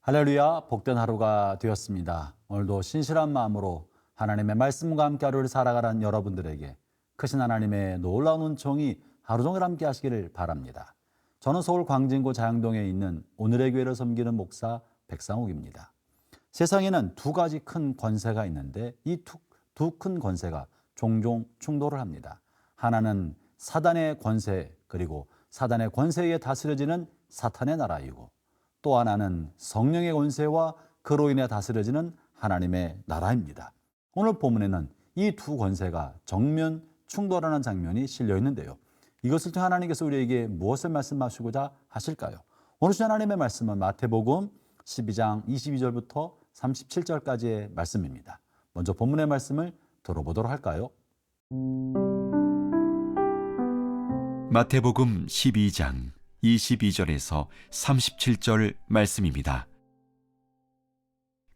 할렐루야, 복된 하루가 되었습니다. 오늘도 신실한 마음으로 하나님의 말씀과 함께 하루를 살아가는 여러분들에게 크신 하나님의 놀라운 은총이 하루 종일 함께 하시기를 바랍니다. 저는 서울 광진구 자양동에 있는 오늘의 교회를 섬기는 목사 백상욱입니다. 세상에는 두 가지 큰 권세가 있는데 이 두 큰 권세가 종종 충돌을 합니다. 하나는 사단의 권세, 그리고 사단의 권세에 다스려지는 사탄의 나라이고, 또 하나는 성령의 권세와 그로 인해 다스려지는 하나님의 나라입니다. 오늘 본문에는 이 두 권세가 정면 충돌하는 장면이 실려 있는데요. 이것을 통해 하나님께서 우리에게 무엇을 말씀하시고자 하실까요? 오늘 주신 하나님의 말씀은 마태복음 12장 22절부터 37절까지의 말씀입니다. 먼저 본문의 말씀을 들어보도록 할까요? 마태복음 12장 22절에서 37절 말씀입니다.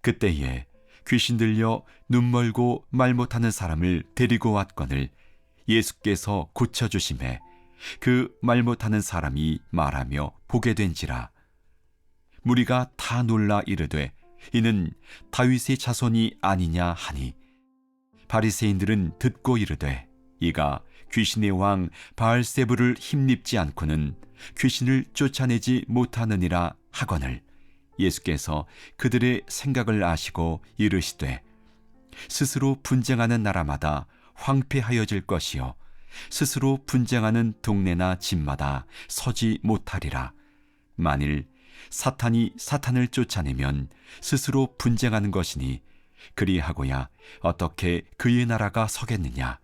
그때에 귀신 들려 눈 멀고 말 못하는 사람을 데리고 왔거늘 예수께서 고쳐주심에 그 말 못하는 사람이 말하며 보게 된지라. 무리가 다 놀라 이르되 이는 다윗의 자손이 아니냐 하니, 바리새인들은 듣고 이르되 이가 귀신의 왕 바알세불을 힘입지 않고는 귀신을 쫓아내지 못하느니라 하거늘, 예수께서 그들의 생각을 아시고 이르시되 스스로 분쟁하는 나라마다 황폐하여질 것이요 스스로 분쟁하는 동네나 집마다 서지 못하리라. 만일 사탄이 사탄을 쫓아내면 스스로 분쟁하는 것이니 그리하고야 어떻게 그의 나라가 서겠느냐.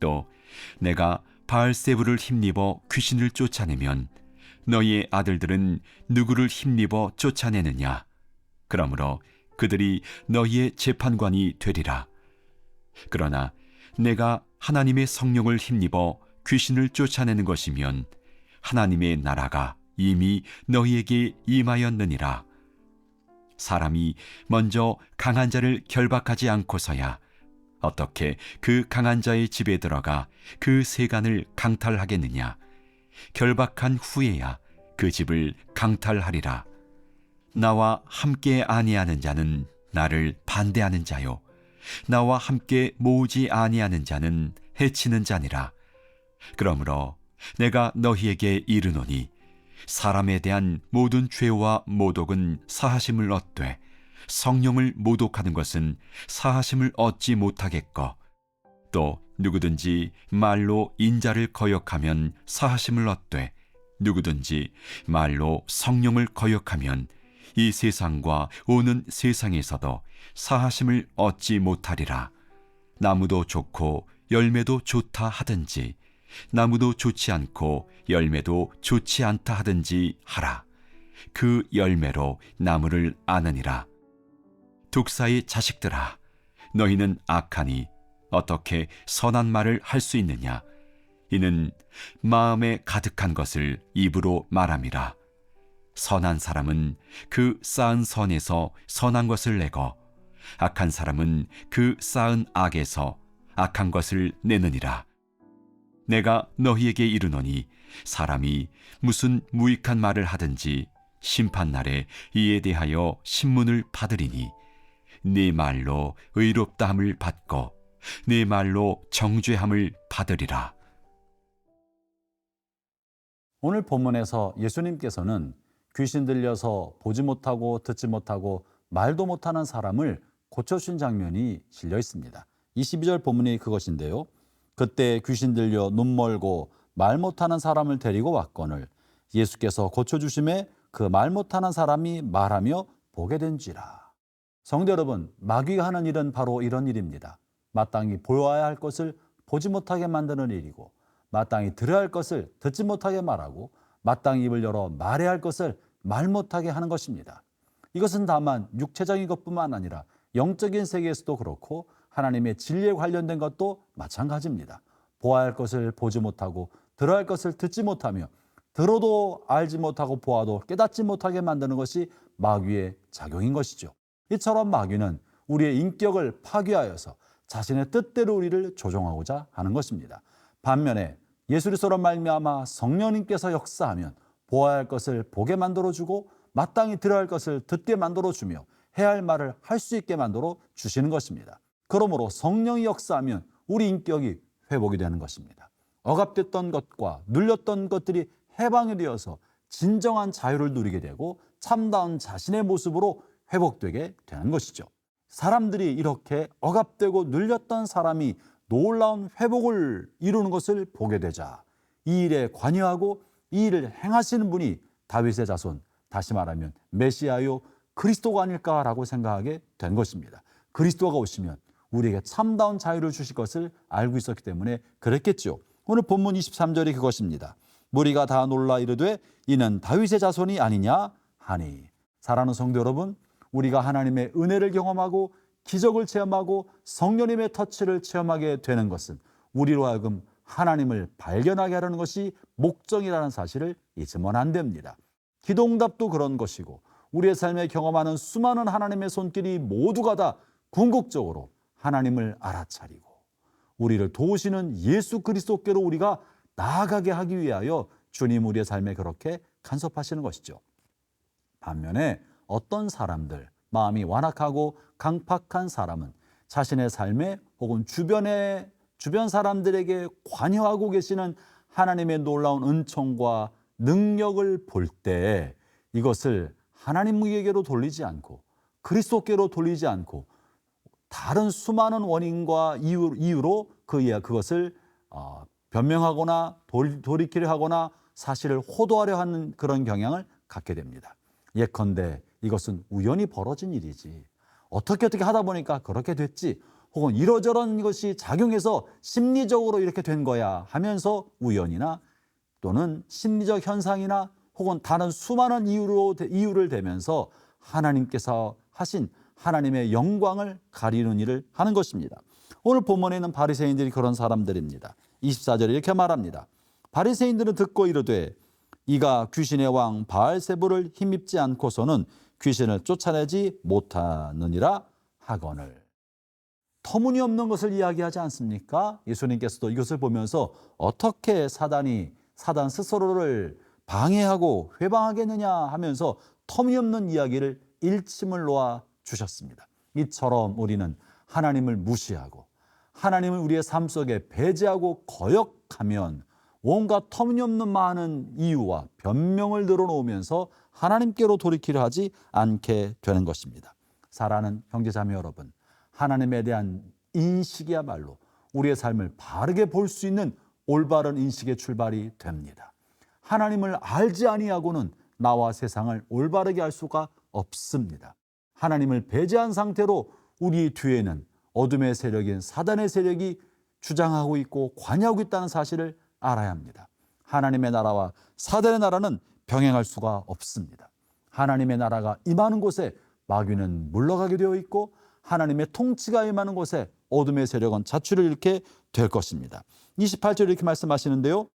또 내가 바알세불을 힘입어 귀신을 쫓아내면 너희의 아들들은 누구를 힘입어 쫓아내느냐. 그러므로 그들이 너희의 재판관이 되리라. 그러나 내가 하나님의 성령을 힘입어 귀신을 쫓아내는 것이면 하나님의 나라가 이미 너희에게 임하였느니라. 사람이 먼저 강한 자를 결박하지 않고서야 어떻게 그 강한 자의 집에 들어가 그 세간을 강탈하겠느냐. 결박한 후에야 그 집을 강탈하리라. 나와 함께 아니하는 자는 나를 반대하는 자요 나와 함께 모으지 아니하는 자는 해치는 자니라. 그러므로 내가 너희에게 이르노니 사람에 대한 모든 죄와 모독은 사하심을 얻되 성령을 모독하는 것은 사하심을 얻지 못하겠고, 또 누구든지 말로 인자를 거역하면 사하심을 얻되 누구든지 말로 성령을 거역하면 이 세상과 오는 세상에서도 사하심을 얻지 못하리라. 나무도 좋고 열매도 좋다 하든지 나무도 좋지 않고 열매도 좋지 않다 하든지 하라. 그 열매로 나무를 아느니라. 독사의 자식들아, 너희는 악하니 어떻게 선한 말을 할 수 있느냐. 이는 마음에 가득한 것을 입으로 말함이라. 선한 사람은 그 쌓은 선에서 선한 것을 내고 악한 사람은 그 쌓은 악에서 악한 것을 내느니라. 내가 너희에게 이르노니 사람이 무슨 무익한 말을 하든지 심판날에 이에 대하여 신문을 받으리니 네 말로 의롭다함을 받고 네 말로 정죄함을 받으리라. 오늘 본문에서 예수님께서는 귀신 들려서 보지 못하고 듣지 못하고 말도 못하는 사람을 고쳐주신 장면이 실려 있습니다. 22절 본문이 그것인데요. 그때 귀신 들려 눈 멀고 말 못하는 사람을 데리고 왔거늘 예수께서 고쳐주심에 그 말 못하는 사람이 말하며 보게 된지라. 성도 여러분, 마귀가 하는 일은 바로 이런 일입니다. 마땅히 보아야 할 것을 보지 못하게 만드는 일이고, 마땅히 들어야 할 것을 듣지 못하게 말하고, 마땅히 입을 열어 말해야 할 것을 말 못하게 하는 것입니다. 이것은 다만 육체적인 것뿐만 아니라 영적인 세계에서도 그렇고 하나님의 진리에 관련된 것도 마찬가지입니다. 보아야 할 것을 보지 못하고 들어야 할 것을 듣지 못하며 들어도 알지 못하고 보아도 깨닫지 못하게 만드는 것이 마귀의 작용인 것이죠. 이처럼 마귀는 우리의 인격을 파괴하여서 자신의 뜻대로 우리를 조종하고자 하는 것입니다. 반면에 예수 그리스도로 말미암아 성령님께서 역사하면 보아야 할 것을 보게 만들어주고 마땅히 들어야 할 것을 듣게 만들어주며 해야 할 말을 할 수 있게 만들어 주시는 것입니다. 그러므로 성령이 역사하면 우리 인격이 회복이 되는 것입니다. 억압됐던 것과 눌렸던 것들이 해방이 되어서 진정한 자유를 누리게 되고 참다운 자신의 모습으로 회복되게 되는 것이죠. 사람들이 이렇게 억압되고 눌렸던 사람이 놀라운 회복을 이루는 것을 보게 되자 이 일에 관여하고 이 일을 행하시는 분이 다윗의 자손, 다시 말하면 메시아요 그리스도가 아닐까라고 생각하게 된 것입니다. 그리스도가 오시면 우리에게 참다운 자유를 주실 것을 알고 있었기 때문에 그랬겠죠. 오늘 본문 23절이 그것입니다. 무리가 다 놀라 이르되 이는 다윗의 자손이 아니냐 하니. 사랑하는 성도 여러분, 우리가 하나님의 은혜를 경험하고 기적을 체험하고 성령님의 터치를 체험하게 되는 것은 우리로 하여금 하나님을 발견하게 하려는 것이 목적이라는 사실을 잊으면 안 됩니다. 기도응답도 그런 것이고 우리의 삶에 경험하는 수많은 하나님의 손길이 모두가 다 궁극적으로 하나님을 알아차리고 우리를 도우시는 예수 그리스도께로 우리가 나아가게 하기 위하여 주님 우리의 삶에 그렇게 간섭하시는 것이죠. 반면에 어떤 사람들, 마음이 완악하고 강팍한 사람은 자신의 삶에 혹은 주변 사람들에게 관여하고 계시는 하나님의 놀라운 은총과 능력을 볼 때 이것을 하나님에게로 돌리지 않고 그리스도께로 돌리지 않고 다른 수많은 원인과 이유로 그것을 변명하거나 돌이키려 하거나 사실을 호도하려 하는 그런 경향을 갖게 됩니다. 예컨대 이것은 우연히 벌어진 일이지, 어떻게 하다 보니까 그렇게 됐지, 혹은 이러저런 것이 작용해서 심리적으로 이렇게 된 거야 하면서 우연이나 또는 심리적 현상이나 혹은 다른 수많은 이유를 대면서 하나님께서 하신 하나님의 영광을 가리는 일을 하는 것입니다. 오늘 본문에 있는 바리새인들이 그런 사람들입니다. 24절에 이렇게 말합니다. 바리새인들은 듣고 이르되 이가 귀신의 왕 바알세불을 힘입지 않고서는 귀신을 쫓아내지 못하느니라 하거늘. 터무니없는 것을 이야기하지 않습니까? 예수님께서도 이것을 보면서 어떻게 사단 스스로를 방해하고 회방하겠느냐 하면서 터무니없는 이야기를 일침을 놓아 주셨습니다. 이처럼 우리는 하나님을 무시하고 하나님을 우리의 삶 속에 배제하고 거역하면 온갖 터무니없는 많은 이유와 변명을 늘어놓으면서 하나님께로 돌이키려 하지 않게 되는 것입니다. 사랑하는 형제자매 여러분, 하나님에 대한 인식이야말로 우리의 삶을 바르게 볼 수 있는 올바른 인식의 출발이 됩니다. 하나님을 알지 아니하고는 나와 세상을 올바르게 알 수가 없습니다. 하나님을 배제한 상태로 우리 뒤에는 어둠의 세력인 사단의 세력이 주장하고 있고 관여하고 있다는 사실을 알아야 합니다. 하나님의 나라와 사단의 나라는 병행할 수가 없습니다. 하나님의 나라가 임하는 곳에 마귀는 물러가게 되어 있고 하나님의 통치가 임하는 곳에 어둠의 세력은 자취를 잃게 될 것입니다. 28절 이렇게 말씀하시는데요.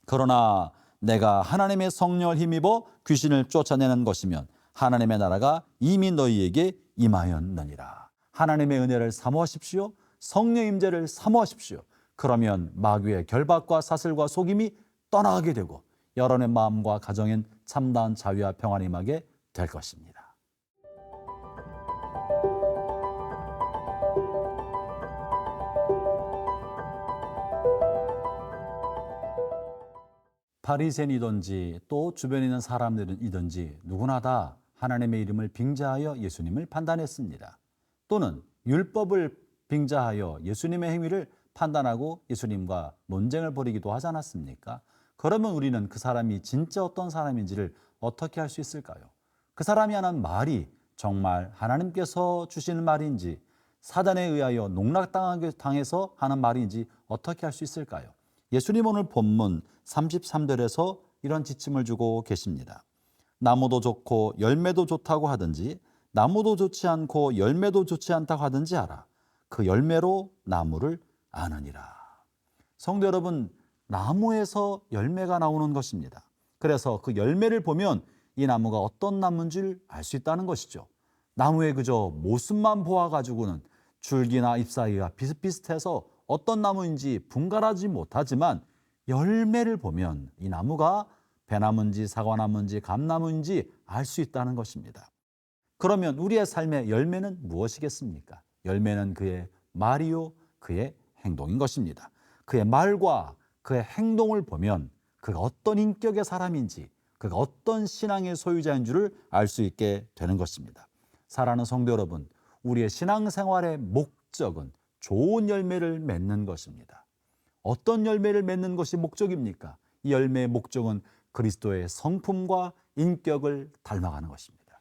그러나 내가 하나님의 성령을 힘입어 귀신을 쫓아내는 것이면 하나님의 나라가 이미 너희에게 임하였느니라. 하나님의 은혜를 사모하십시오. 성령 임재를 사모하십시오. 그러면 마귀의 결박과 사슬과 속임이 떠나가게 되고 여러분의 마음과 가정엔 참다운 자유와 평안이 임하게 될 것입니다. 바리새인이든지 또 주변에 있는 사람들이든지 누구나 다 하나님의 이름을 빙자하여 예수님을 판단했습니다. 또는 율법을 빙자하여 예수님의 행위를 판단하고 예수님과 논쟁을 벌이기도 하지 않았습니까? 그러면 우리는 그 사람이 진짜 어떤 사람인지를 어떻게 할 수 있을까요? 그 사람이 하는 말이 정말 하나님께서 주시는 말인지 사단에 의하여 농락당해서 하는 말인지 어떻게 할 수 있을까요? 예수님 오늘 본문 33절에서 이런 지침을 주고 계십니다. 나무도 좋고 열매도 좋다고 하든지 나무도 좋지 않고 열매도 좋지 않다고 하든지 알아. 그 열매로 나무를 아느니라. 성도 여러분, 나무에서 열매가 나오는 것입니다. 그래서 그 열매를 보면 이 나무가 어떤 나무인지를 알 수 있다는 것이죠. 나무의 그저 모습만 보아가지고는 줄기나 잎 사이가 비슷비슷해서 어떤 나무인지 분간하지 못하지만 열매를 보면 이 나무가 배나무인지 사과나무인지 감나무인지 알 수 있다는 것입니다. 그러면 우리의 삶의 열매는 무엇이겠습니까? 열매는 그의 말이요 그의 행동인 것입니다. 그의 말과 그의 행동을 보면 그가 어떤 인격의 사람인지, 그가 어떤 신앙의 소유자인 줄을 알 수 있게 되는 것입니다. 사랑하는 성도 여러분, 우리의 신앙생활의 목적은 좋은 열매를 맺는 것입니다. 어떤 열매를 맺는 것이 목적입니까? 이 열매의 목적은 그리스도의 성품과 인격을 닮아가는 것입니다.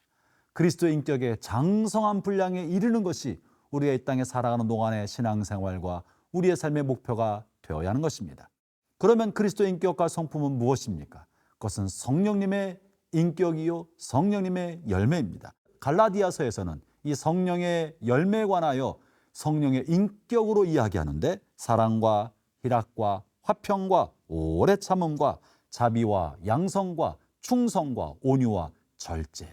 그리스도의 인격의 장성한 분량에 이르는 것이 우리가 이 땅에 살아가는 동안의 신앙생활과 우리의 삶의 목표가 되어야 하는 것입니다. 그러면 그리스도의 인격과 성품은 무엇입니까? 그것은 성령님의 인격이요 성령님의 열매입니다. 갈라디아서에서는 이 성령의 열매에 관하여 성령의 인격으로 이야기하는데 사랑과 희락과 화평과 오래 참음과 자비와 양성과 충성과 온유와 절제,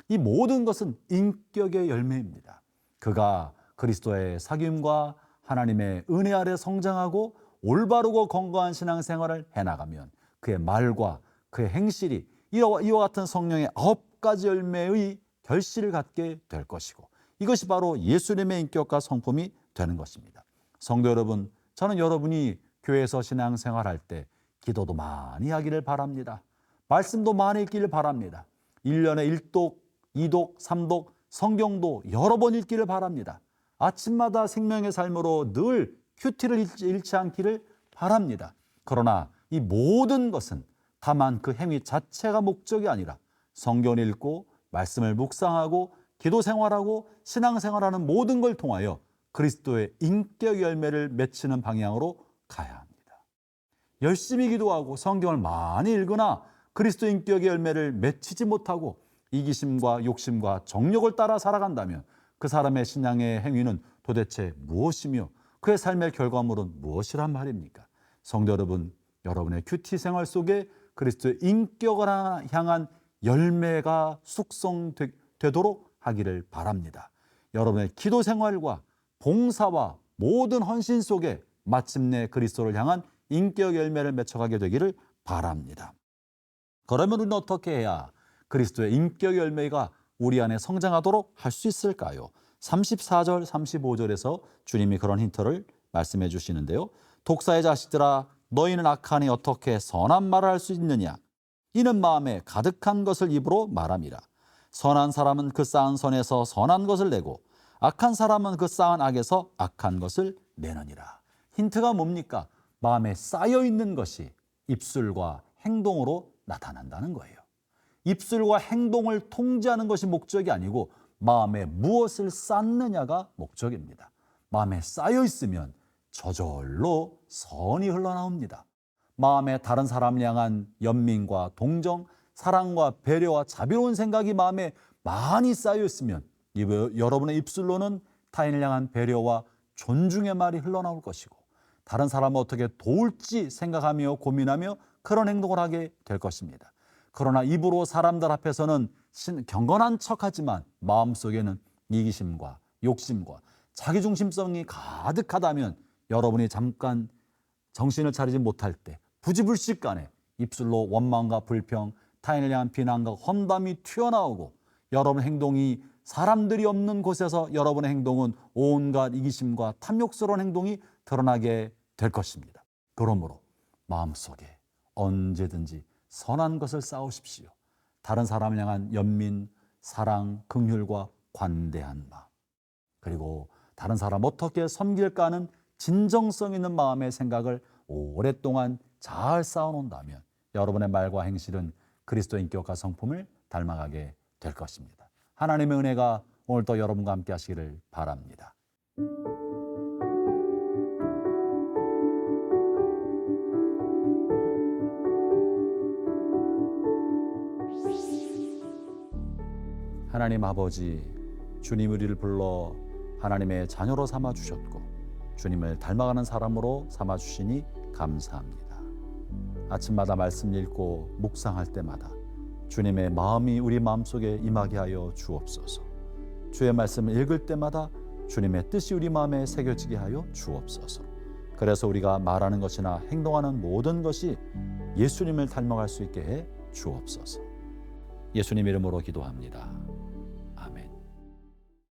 이 모든 것은 인격의 열매입니다. 그가 그리스도의 사귐과 하나님의 은혜 아래 성장하고 올바르고 건강한 신앙생활을 해나가면 그의 말과 그의 행실이 이와 같은 성령의 9가지 열매의 결실을 갖게 될 것이고, 이것이 바로 예수님의 인격과 성품이 되는 것입니다. 성도 여러분, 저는 여러분이 교회에서 신앙생활할 때 기도도 많이 하기를 바랍니다. 말씀도 많이 읽기를 바랍니다. 1년에 1독, 2독, 3독 성경도 여러 번 읽기를 바랍니다. 아침마다 생명의 삶으로 늘 큐티를 잃지 않기를 바랍니다. 그러나 이 모든 것은 다만 그 행위 자체가 목적이 아니라 성경을 읽고 말씀을 묵상하고 기도 생활하고 신앙 생활하는 모든 걸 통하여 그리스도의 인격 열매를 맺히는 방향으로 가야 합니다. 열심히 기도하고 성경을 많이 읽으나 그리스도 인격의 열매를 맺히지 못하고 이기심과 욕심과 정욕을 따라 살아간다면 그 사람의 신앙의 행위는 도대체 무엇이며 그의 삶의 결과물은 무엇이란 말입니까? 성도 여러분, 여러분의 큐티 생활 속에 그리스도의 인격을 향한 열매가 숙성되도록 하기를 바랍니다. 여러분의 기도 생활과 봉사와 모든 헌신 속에 마침내 그리스도를 향한 인격 열매를 맺혀가게 되기를 바랍니다. 그러면 우리는 어떻게 해야 그리스도의 인격 열매가 우리 안에 성장하도록 할 수 있을까요? 34절, 35절에서 주님이 그런 힌트를 말씀해 주시는데요. 독사의 자식들아, 너희는 악하니 어떻게 선한 말을 할 수 있느냐? 이는 마음에 가득한 것을 입으로 말함이라. 선한 사람은 그 쌓은 선에서 선한 것을 내고 악한 사람은 그 쌓은 악에서 악한 것을 내느니라. 힌트가 뭡니까? 마음에 쌓여 있는 것이 입술과 행동으로 나타난다는 거예요. 입술과 행동을 통제하는 것이 목적이 아니고 마음에 무엇을 쌓느냐가 목적입니다. 마음에 쌓여 있으면 저절로 선이 흘러나옵니다. 마음에 다른 사람을 향한 연민과 동정, 사랑과 배려와 자비로운 생각이 마음에 많이 쌓여 있으면 여러분의 입술로는 타인을 향한 배려와 존중의 말이 흘러나올 것이고, 다른 사람을 어떻게 도울지 생각하며 고민하며 그런 행동을 하게 될 것입니다. 그러나 입으로 사람들 앞에서는 경건한 척하지만 마음속에는 이기심과 욕심과 자기중심성이 가득하다면 여러분이 잠깐 정신을 차리지 못할 때 부지불식간에 입술로 원망과 불평, 타인을 향한 비난과 험담이 튀어나오고 여러분 행동이 사람들이 없는 곳에서 여러분의 행동은 온갖 이기심과 탐욕스러운 행동이 드러나게 될 것입니다. 그러므로 마음속에 언제든지 선한 것을 쌓으십시오. 다른 사람을 향한 연민, 사랑, 긍휼과 관대한 마음, 그리고 다른 사람 어떻게 섬길까 하는 진정성 있는 마음의 생각을 오랫동안 잘 쌓아놓는다면 여러분의 말과 행실은 그리스도의 인격과 성품을 닮아가게 될 것입니다. 하나님의 은혜가 오늘도 여러분과 함께 하시기를 바랍니다. 하나님 아버지, 주님 우리를 불러 하나님의 자녀로 삼아 주셨고 주님을 닮아가는 사람으로 삼아 주시니 감사합니다. 아침마다 말씀 읽고 묵상할 때마다 주님의 마음이 우리 마음속에 임하게 하여 주옵소서. 주의 말씀을 읽을 때마다 주님의 뜻이 우리 마음에 새겨지게 하여 주옵소서. 그래서 우리가 말하는 것이나 행동하는 모든 것이 예수님을 닮아갈 수 있게 해 주옵소서. 예수님 이름으로 기도합니다.